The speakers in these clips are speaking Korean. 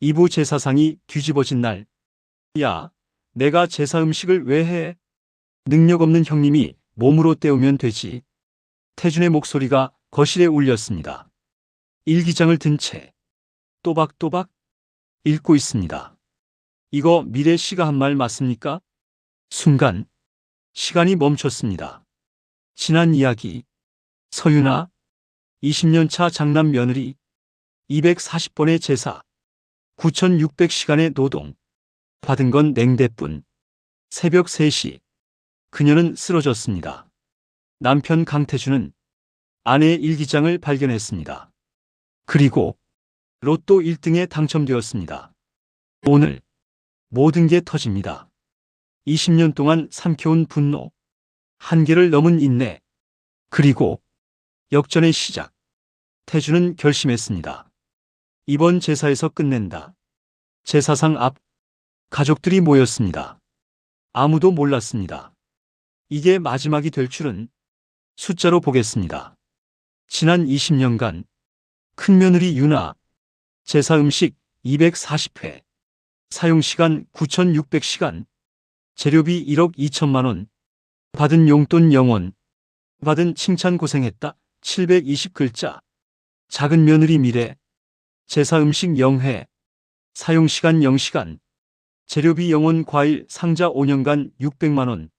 이부 제사상이 뒤집어진 날. 야, 내가 제사 음식을 왜 해? 능력 없는 형님이 몸으로 때우면 되지. 태준의 목소리가 거실에 울렸습니다. 일기장을 든 채 또박또박 읽고 있습니다. 이거 미래 씨가 한 말 맞습니까? 순간 시간이 멈췄습니다. 지난 이야기. 서윤아, 20년 차 장남 며느리, 240번의 제사, 9,600시간의 노동, 받은 건 냉대뿐. 새벽 3시, 그녀는 쓰러졌습니다. 남편 강태준은 아내의 일기장을 발견했습니다. 그리고 로또 1등에 당첨되었습니다. 오늘 모든 게 터집니다. 20년 동안 삼켜온 분노, 한계를 넘은 인내, 그리고 역전의 시작. 태준은 결심했습니다. 이번 제사에서 끝낸다. 제사상 앞 가족들이 모였습니다. 아무도 몰랐습니다. 이게 마지막이 될 줄은. 숫자로 보겠습니다. 지난 20년간 큰며느리 유나, 제사 음식 240회, 사용시간 9,600시간, 재료비 1억 2천만 원, 받은 용돈 0원, 받은 칭찬 고생했다 720글자, 작은 며느리 미래, 제사 음식 0회, 사용시간 0시간, 재료비 0원, 과일 상자 5년간 600만 원,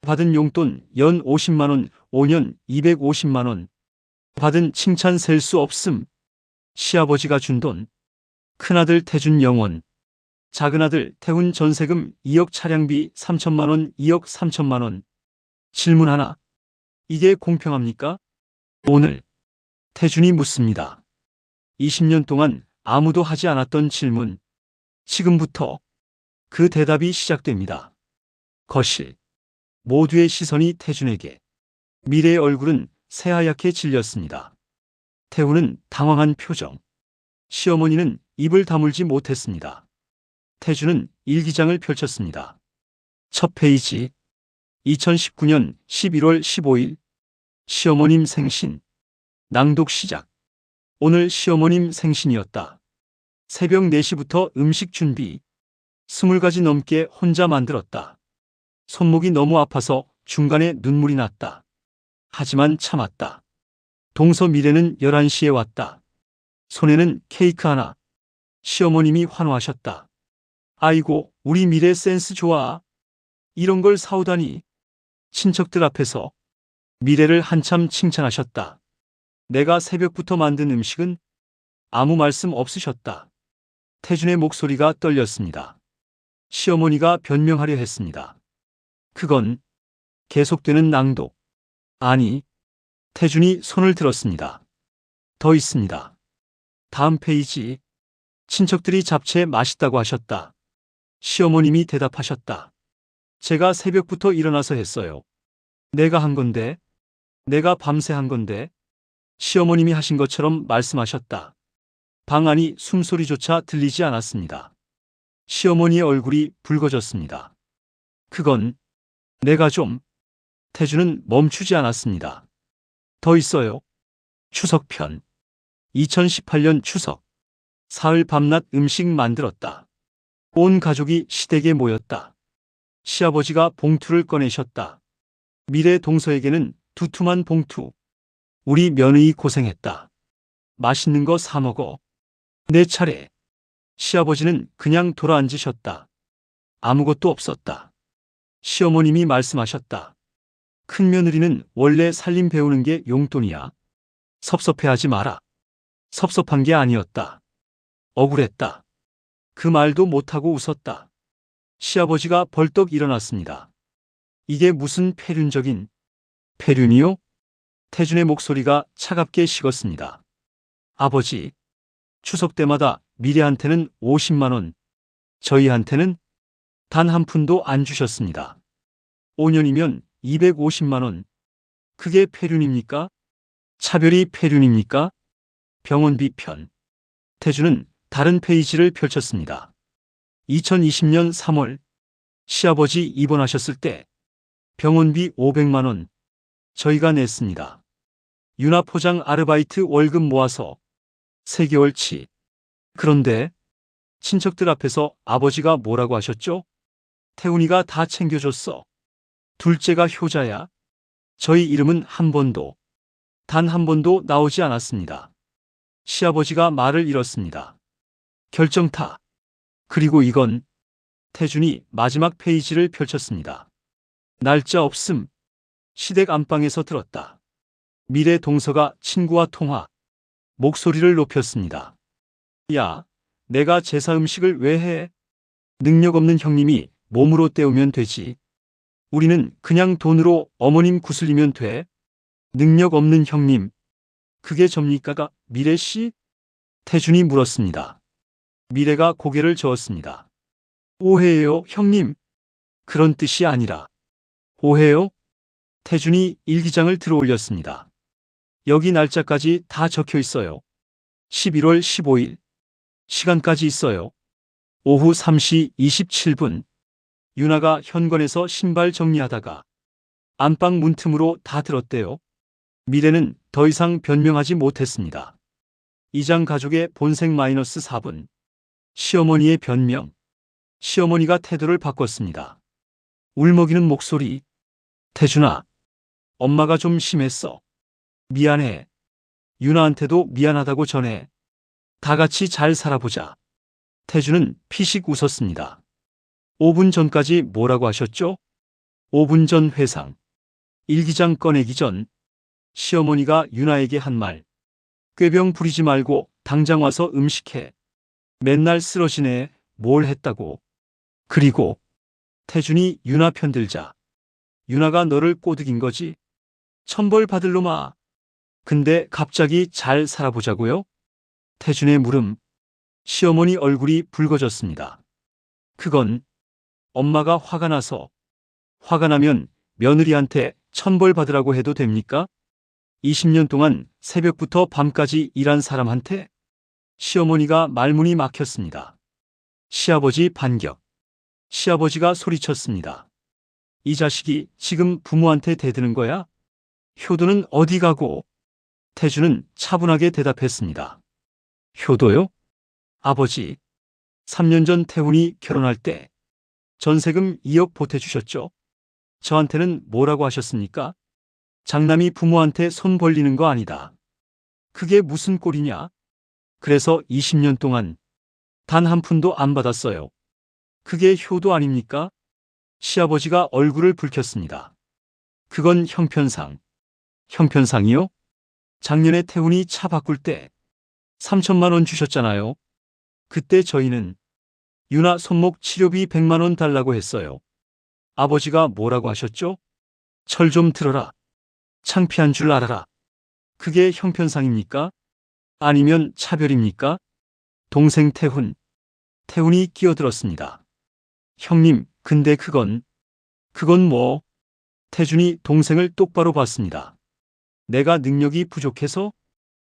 받은 용돈 연 50만 원, 5년 250만 원, 받은 칭찬 셀 수 없음. 시아버지가 준 돈, 큰아들 태준 0원, 작은아들 태훈 전세금 2억, 차량비 3천만 원, 2억 3천만 원. 질문 하나. 이게 공평합니까? 오늘 태준이 묻습니다. 20년 동안 아무도 하지 않았던 질문. 지금부터 그 대답이 시작됩니다. 거실. 모두의 시선이 태준에게. 미래의 얼굴은 새하얗게 질렸습니다. 태훈은 당황한 표정. 시어머니는 입을 다물지 못했습니다. 태준은 일기장을 펼쳤습니다. 첫 페이지. 2019년 11월 15일. 시어머님 생신. 낭독 시작. 오늘 시어머님 생신이었다. 새벽 4시부터 음식 준비. 20가지 넘게 혼자 만들었다. 손목이 너무 아파서 중간에 눈물이 났다. 하지만 참았다. 동서 미래는 11시에 왔다. 손에는 케이크 하나. 시어머님이 환호하셨다. 아이고, 우리 미래 센스 좋아. 이런 걸 사오다니. 친척들 앞에서 미래를 한참 칭찬하셨다. 내가 새벽부터 만든 음식은? 아무 말씀 없으셨다. 태준의 목소리가 떨렸습니다. 시어머니가 변명하려 했습니다. 그건 계속되는 낭독. 아니, 태준이 손을 들었습니다. 더 있습니다. 다음 페이지. 친척들이 잡채 맛있다고 하셨다. 시어머님이 대답하셨다. 제가 새벽부터 일어나서 했어요. 내가 한 건데, 내가 밤새 한 건데. 시어머님이 하신 것처럼 말씀하셨다. 방 안이 숨소리조차 들리지 않았습니다. 시어머니의 얼굴이 붉어졌습니다. 그건 내가 좀. 태준은 멈추지 않았습니다. 더 있어요. 추석편. 2018년 추석. 사흘 밤낮 음식 만들었다. 온 가족이 시댁에 모였다. 시아버지가 봉투를 꺼내셨다. 미래 동서에게는 두툼한 봉투. 우리 며느리 고생했다. 맛있는 거 사 먹어. 내 차례. 시아버지는 그냥 돌아앉으셨다. 아무것도 없었다. 시어머님이 말씀하셨다. 큰며느리는 원래 살림 배우는 게 용돈이야. 섭섭해하지 마라. 섭섭한 게 아니었다. 억울했다. 그 말도 못하고 웃었다. 시아버지가 벌떡 일어났습니다. 이게 무슨 폐륜적인. 폐륜이요? 태준의 목소리가 차갑게 식었습니다. 아버지, 추석 때마다 미래한테는 50만 원, 저희한테는 단 한 푼도 안 주셨습니다. 5년이면 250만 원. 그게 폐륜입니까? 차별이 폐륜입니까? 병원비 편. 태준은 다른 페이지를 펼쳤습니다. 2020년 3월 시아버지 입원하셨을 때 병원비 500만 원 저희가 냈습니다. 유나 포장 아르바이트 월급 모아서 3개월치. 그런데 친척들 앞에서 아버지가 뭐라고 하셨죠? 태훈이가 다 챙겨줬어. 둘째가 효자야. 저희 이름은 한 번도, 단 한 번도 나오지 않았습니다. 시아버지가 말을 잃었습니다. 결정타. 그리고 이건 태준이 마지막 페이지를 펼쳤습니다. 날짜 없음. 시댁 안방에서 들었다. 미래 동서가 친구와 통화. 목소리를 높였습니다. 야, 내가 제사 음식을 왜 해? 능력 없는 형님이 몸으로 때우면 되지. 우리는 그냥 돈으로 어머님 구슬리면 돼. 능력 없는 형님. 그게 접니까가 미래 씨? 태준이 물었습니다. 미래가 고개를 저었습니다. 오해예요, 형님. 그런 뜻이 아니라. 오해요? 태준이 일기장을 들어올렸습니다. 여기 날짜까지 다 적혀 있어요. 11월 15일. 시간까지 있어요. 오후 3시 27분. 유나가 현관에서 신발 정리하다가 안방 문틈으로 다 들었대요. 미래는 더 이상 변명하지 못했습니다. 이장 가족의 본생 마이너스 4분. 시어머니의 변명. 시어머니가 태도를 바꿨습니다. 울먹이는 목소리. 태준아, 엄마가 좀 심했어. 미안해. 유나한테도 미안하다고 전해. 다 같이 잘 살아보자. 태준은 피식 웃었습니다. 5분 전까지 뭐라고 하셨죠? 5분 전 회상. 일기장 꺼내기 전 시어머니가 유나에게 한 말. 꾀병 부리지 말고 당장 와서 음식해. 맨날 쓰러지네. 뭘 했다고. 그리고 태준이 유나 편들자. 유나가 너를 꼬드긴 거지. 천벌 받을 놈아. 근데 갑자기 잘 살아보자고요? 태준의 물음. 시어머니 얼굴이 붉어졌습니다. 그건 엄마가 화가 나서. 화가 나면 며느리한테 천벌 받으라고 해도 됩니까? 20년 동안 새벽부터 밤까지 일한 사람한테? 시어머니가 말문이 막혔습니다. 시아버지 반격. 시아버지가 소리쳤습니다. 이 자식이 지금 부모한테 대드는 거야? 효도는 어디 가고? 태준은 차분하게 대답했습니다. 효도요? 아버지, 3년 전 태훈이 결혼할 때 전세금 2억 보태주셨죠? 저한테는 뭐라고 하셨습니까? 장남이 부모한테 손 벌리는 거 아니다. 그게 무슨 꼴이냐? 그래서 20년 동안 단 한 푼도 안 받았어요. 그게 효도 아닙니까? 시아버지가 얼굴을 붉혔습니다. 그건 형편상. 형편상이요? 작년에 태훈이 차 바꿀 때 3천만 원 주셨잖아요. 그때 저희는 유나 손목 치료비 100만 원 달라고 했어요. 아버지가 뭐라고 하셨죠? 철 좀 들어라. 창피한 줄 알아라. 그게 형편상입니까? 아니면 차별입니까? 동생 태훈. 태훈이 끼어들었습니다. 형님, 근데 그건 뭐? 태준이 동생을 똑바로 봤습니다. 내가 능력이 부족해서?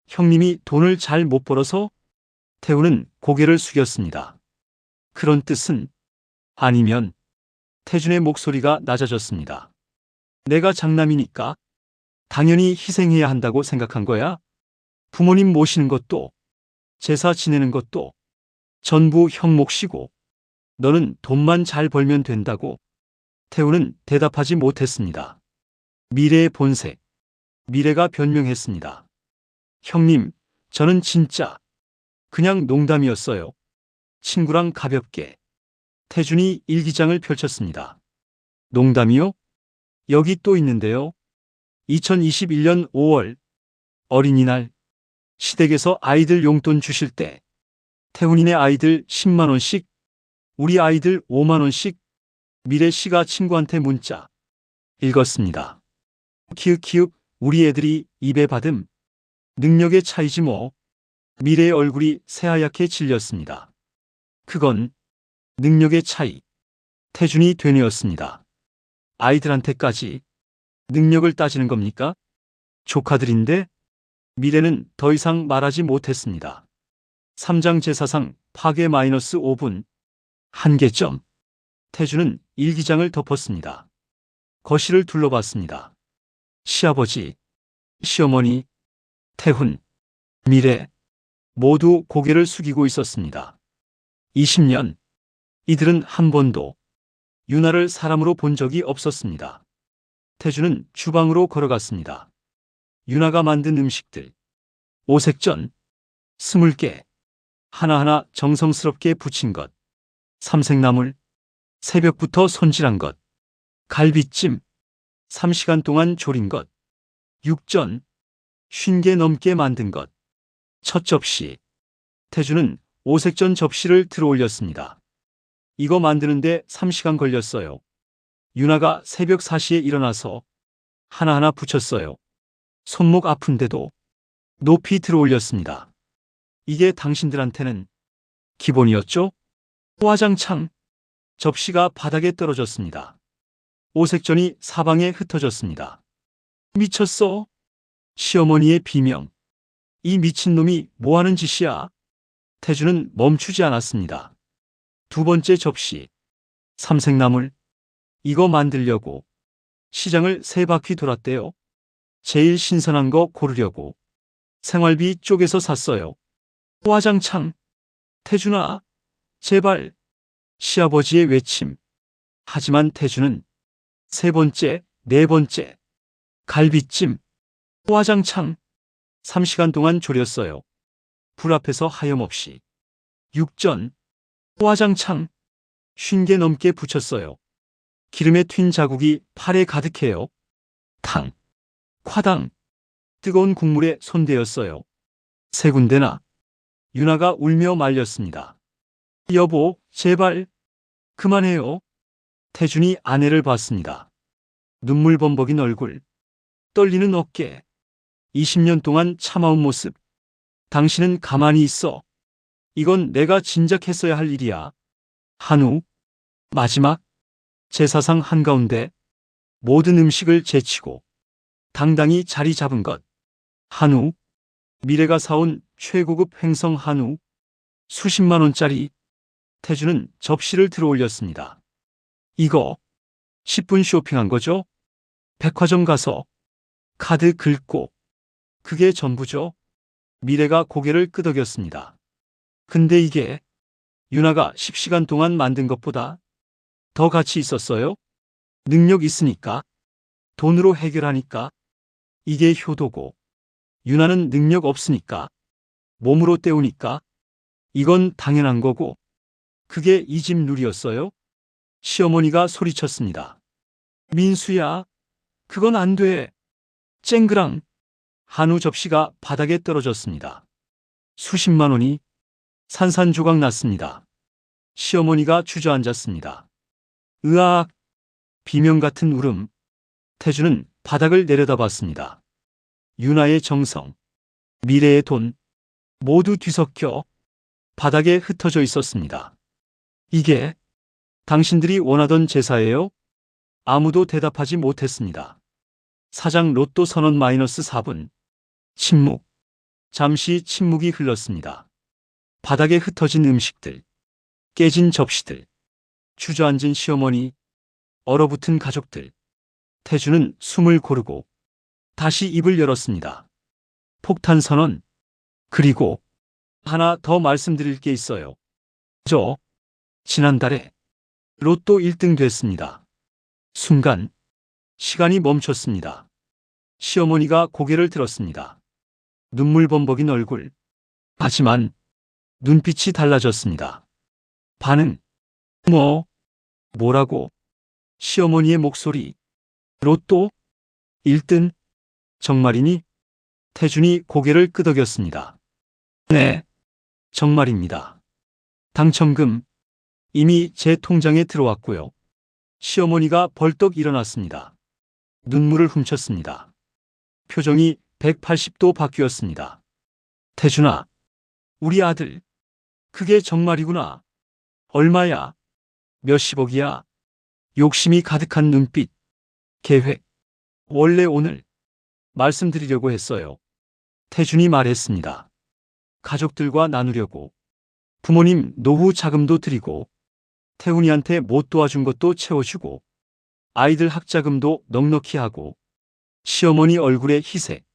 형님이 돈을 잘 못 벌어서? 태훈은 고개를 숙였습니다. 그런 뜻은 아니면. 태준의 목소리가 낮아졌습니다. 내가 장남이니까 당연히 희생해야 한다고 생각한 거야? 부모님 모시는 것도, 제사 지내는 것도 전부 형 몫이고 너는 돈만 잘 벌면 된다고. 태훈은 대답하지 못했습니다. 미래의 본색. 미래가 변명했습니다. 형님, 저는 진짜 그냥 농담이었어요. 친구랑 가볍게. 태준이 일기장을 펼쳤습니다. 농담이요? 여기 또 있는데요. 2021년 5월 어린이날 시댁에서 아이들 용돈 주실 때 태훈이네 아이들 10만 원씩, 우리 아이들 5만 원씩. 미래 씨가 친구한테 문자 읽었습니다. 키읔키읔 우리 애들이 입에 받음. 능력의 차이지 뭐. 미래의 얼굴이 새하얗게 질렸습니다. 그건 능력의 차이. 태준이 되뇌었습니다. 아이들한테까지 능력을 따지는 겁니까? 조카들인데? 미래는 더 이상 말하지 못했습니다. 3장 제사상 파괴 마이너스 5분. 한계점. 태준은 일기장을 덮었습니다. 거실을 둘러봤습니다. 시아버지, 시어머니, 태훈, 미래 모두 고개를 숙이고 있었습니다. 20년. 이들은 한 번도 유나를 사람으로 본 적이 없었습니다. 태주는 주방으로 걸어갔습니다. 유나가 만든 음식들, 오색전, 20개, 하나하나 정성스럽게 부친 것, 삼색나물, 새벽부터 손질한 것, 갈비찜, 3시간 동안 졸인 것, 육전, 50개 넘게 만든 것. 첫 접시. 태주는 오색전 접시를 들어 올렸습니다. 이거 만드는데 3시간 걸렸어요. 유나가 새벽 4시에 일어나서 하나하나 붙였어요. 손목 아픈데도 높이 들어 올렸습니다. 이게 당신들한테는 기본이었죠? 와장창. 접시가 바닥에 떨어졌습니다. 오색전이 사방에 흩어졌습니다. 미쳤어? 시어머니의 비명. 이 미친놈이 뭐하는 짓이야? 태주는 멈추지 않았습니다. 두 번째 접시. 삼색나물. 이거 만들려고 시장을 3바퀴 돌았대요. 제일 신선한 거 고르려고. 생활비 쪽에서 샀어요. 와장창. 태준아, 제발. 시아버지의 외침. 하지만 태주는 3번째, 4번째. 갈비찜. 와장창. 3시간 동안 졸였어요. 불 앞에서 하염없이. 육전. 와장창. 50개 넘게 부쳤어요. 기름에 튄 자국이 팔에 가득해요. 탕. 콰당. 뜨거운 국물에 손대었어요. 3군데나. 유나가 울며 말렸습니다. 여보, 제발. 그만해요. 태준이 아내를 봤습니다. 눈물 범벅인 얼굴. 떨리는 어깨. 20년 동안 참아온 모습. 당신은 가만히 있어. 이건 내가 진작 했어야 할 일이야. 한우. 마지막. 제사상 한가운데 모든 음식을 제치고 당당히 자리 잡은 것. 한우. 미래가 사온 최고급 횡성 한우. 수십만 원짜리. 태주는 접시를 들어 올렸습니다. 이거 10분 쇼핑한 거죠? 백화점 가서 카드 긁고. 그게 전부죠? 미래가 고개를 끄덕였습니다. 근데 이게 유나가 10시간 동안 만든 것보다 더 가치 있었어요? 능력 있으니까? 돈으로 해결하니까? 이게 효도고. 유나는 능력 없으니까? 몸으로 때우니까? 이건 당연한 거고. 그게 이 집 룰이었어요? 시어머니가 소리쳤습니다. 민수야, 그건 안 돼. 쨍그랑. 한우 접시가 바닥에 떨어졌습니다. 수십만 원이 산산조각 났습니다. 시어머니가 주저앉았습니다. 으악. 비명 같은 울음. 태주는 바닥을 내려다봤습니다. 유나의 정성, 미래의 돈, 모두 뒤섞여 바닥에 흩어져 있었습니다. 이게 당신들이 원하던 제사예요? 아무도 대답하지 못했습니다. 사장 로또 선언 -4분. 침묵. 잠시 침묵이 흘렀습니다. 바닥에 흩어진 음식들, 깨진 접시들, 주저앉은 시어머니, 얼어붙은 가족들. 태주는 숨을 고르고 다시 입을 열었습니다. 폭탄 선언. 그리고 하나 더 말씀드릴 게 있어요. 저 지난달에 로또 1등 됐습니다. 순간 시간이 멈췄습니다. 시어머니가 고개를 들었습니다. 눈물 범벅인 얼굴. 하지만 눈빛이 달라졌습니다. 반응. 뭐라고? 시어머니의 목소리. 로또 1등? 정말이니? 태준이 고개를 끄덕였습니다. 네, 정말입니다. 당첨금 이미 제 통장에 들어왔고요. 시어머니가 벌떡 일어났습니다. 눈물을 훔쳤습니다. 표정이 180도 바뀌었습니다. 태준아, 우리 아들. 그게 정말이구나. 얼마야? 몇십억이야? 욕심이 가득한 눈빛. 계획. 원래 오늘 말씀드리려고 했어요. 태준이 말했습니다. 가족들과 나누려고. 부모님 노후 자금도 드리고, 태훈이한테 못 도와준 것도 채워주고, 아이들 학자금도 넉넉히 하고. 시어머니 얼굴에 희색.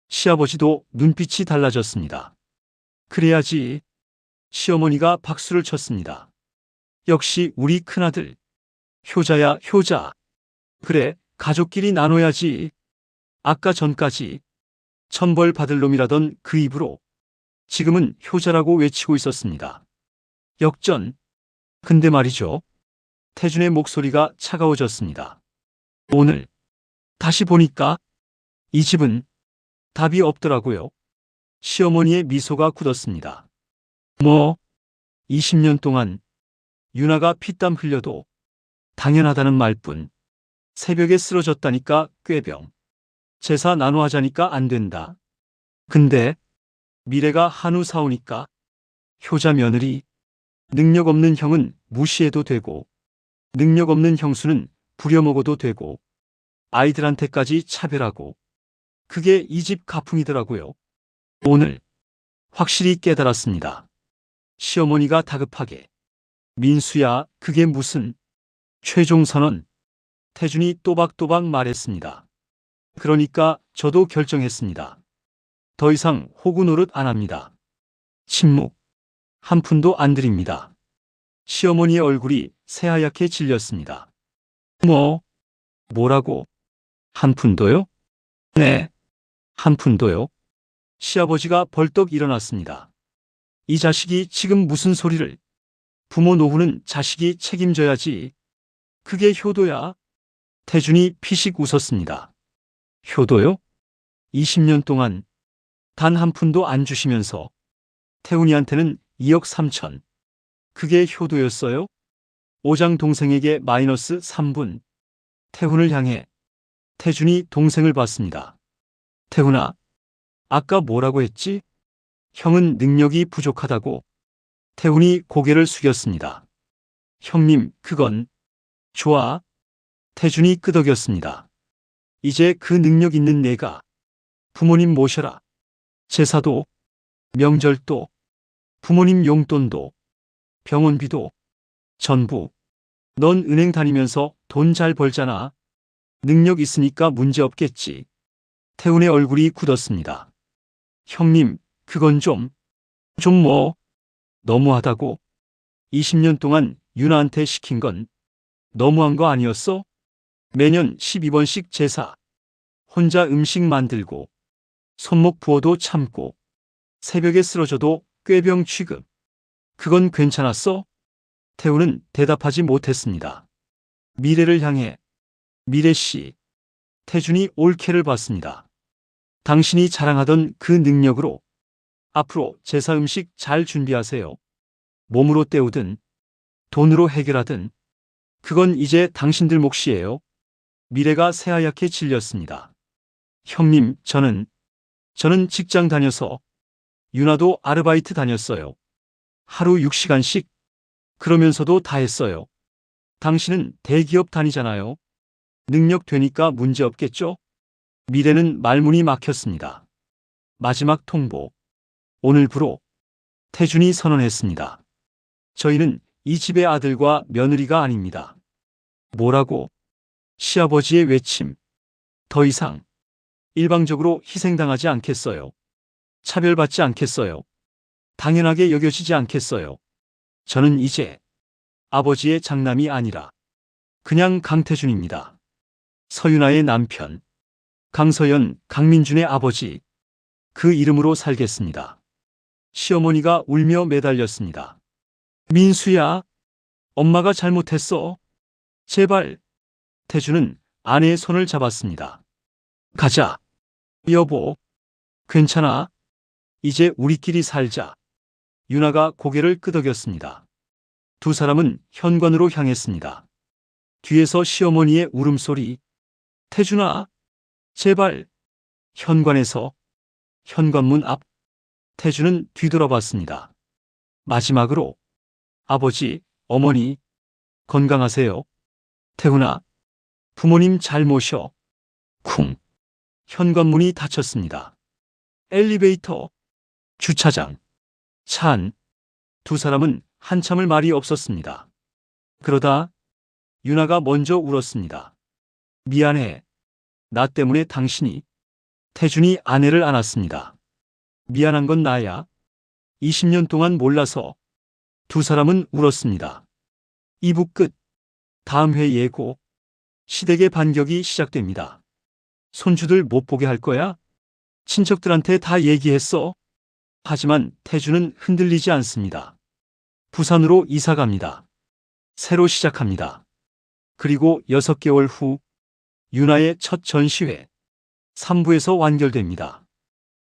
시아버지도 눈빛이 달라졌습니다. 그래야지. 시어머니가 박수를 쳤습니다. 역시 우리 큰아들. 효자야, 효자. 그래, 가족끼리 나눠야지. 아까 전까지 천벌 받을 놈이라던 그 입으로 지금은 효자라고 외치고 있었습니다. 역전. 근데 말이죠. 태준의 목소리가 차가워졌습니다. 오늘 다시 보니까 이 집은 답이 없더라고요. 시어머니의 미소가 굳었습니다. 뭐, 20년 동안 유나가 피땀 흘려도 당연하다는 말뿐. 새벽에 쓰러졌다니까 꾀병. 제사 나눠하자니까 안 된다. 근데 미래가 한우 사오니까 효자 며느리. 능력 없는 형은 무시해도 되고 능력 없는 형수는 부려먹어도 되고 아이들한테까지 차별하고 그게 이 집 가풍이더라고요. 오늘 확실히 깨달았습니다. 시어머니가 다급하게 민수야, 그게 무슨 최종 선언. 태준이 또박또박 말했습니다. 그러니까 저도 결정했습니다. 더 이상 호구 노릇 안 합니다. 침묵. 한 푼도 안 드립니다. 시어머니의 얼굴이 새하얗게 질렸습니다. 뭐라고? 한 푼도요? 네, 한 푼도요. 시아버지가 벌떡 일어났습니다. 이 자식이 지금 무슨 소리를. 부모 노후는 자식이 책임져야지. 그게 효도야. 태준이 피식 웃었습니다. 효도요? 20년 동안 단 한 푼도 안 주시면서 태훈이한테는 2억 3천. 그게 효도였어요? 오장 동생에게 마이너스 3분. 태훈을 향해 태준이 동생을 봤습니다. 태훈아, 아까 뭐라고 했지? 형은 능력이 부족하다고. 태훈이 고개를 숙였습니다. 형님, 그건. 좋아. 태준이 끄덕였습니다. 이제 그 능력 있는 내가 부모님 모셔라. 제사도, 명절도, 부모님 용돈도, 병원비도, 전부. 넌 은행 다니면서 돈 잘 벌잖아. 능력 있으니까 문제 없겠지. 태훈의 얼굴이 굳었습니다. 형님, 그건 좀 뭐, 너무하다고. 20년 동안 유나한테 시킨 건 너무한 거 아니었어? 매년 12번씩 제사, 혼자 음식 만들고, 손목 부어도 참고, 새벽에 쓰러져도 꾀병 취급. 그건 괜찮았어? 태우는 대답하지 못했습니다. 미래를 향해, 미래씨. 태준이 올케를 봤습니다. 당신이 자랑하던 그 능력으로 앞으로 제사 음식 잘 준비하세요. 몸으로 때우든 돈으로 해결하든 그건 이제 당신들 몫이에요. 미래가 새하얗게 질렸습니다. 형님, 저는 직장 다녀서 유나도 아르바이트 다녔어요. 하루 6시간씩. 그러면서도 다 했어요. 당신은 대기업 다니잖아요. 능력 되니까 문제 없겠죠? 미래는 말문이 막혔습니다. 마지막 통보. 오늘부로 태준이 선언했습니다. 저희는 이 집의 아들과 며느리가 아닙니다. 뭐라고? 시아버지의 외침. 더 이상 일방적으로 희생당하지 않겠어요. 차별받지 않겠어요. 당연하게 여겨지지 않겠어요. 저는 이제 아버지의 장남이 아니라 그냥 강태준입니다. 서윤아의 남편, 강서연, 강민준의 아버지. 그 이름으로 살겠습니다. 시어머니가 울며 매달렸습니다. 민수야, 엄마가 잘못했어. 제발. 태준은 아내의 손을 잡았습니다. 가자. 여보, 괜찮아. 이제 우리끼리 살자. 유나가 고개를 끄덕였습니다. 두 사람은 현관으로 향했습니다. 뒤에서 시어머니의 울음소리. 태준아, 제발. 현관에서 현관문 앞. 태준은 뒤돌아봤습니다. 마지막으로 아버지, 어머니, 건강하세요. 태훈아, 부모님 잘 모셔. 쿵. 현관문이 닫혔습니다. 엘리베이터, 주차장, 차 안. 두 사람은 한참을 말이 없었습니다. 그러다 유나가 먼저 울었습니다. 미안해. 나 때문에 당신이. 태준이 아내를 안았습니다. 미안한 건 나야. 20년 동안 몰라서 두 사람은 울었습니다. 2부 끝. 다음 회 예고. 시댁의 반격이 시작됩니다. 손주들 못 보게 할 거야? 친척들한테 다 얘기했어. 하지만 태주는 흔들리지 않습니다. 부산으로 이사 갑니다. 새로 시작합니다. 그리고 6개월 후 유나의 첫 전시회 3부에서 완결됩니다.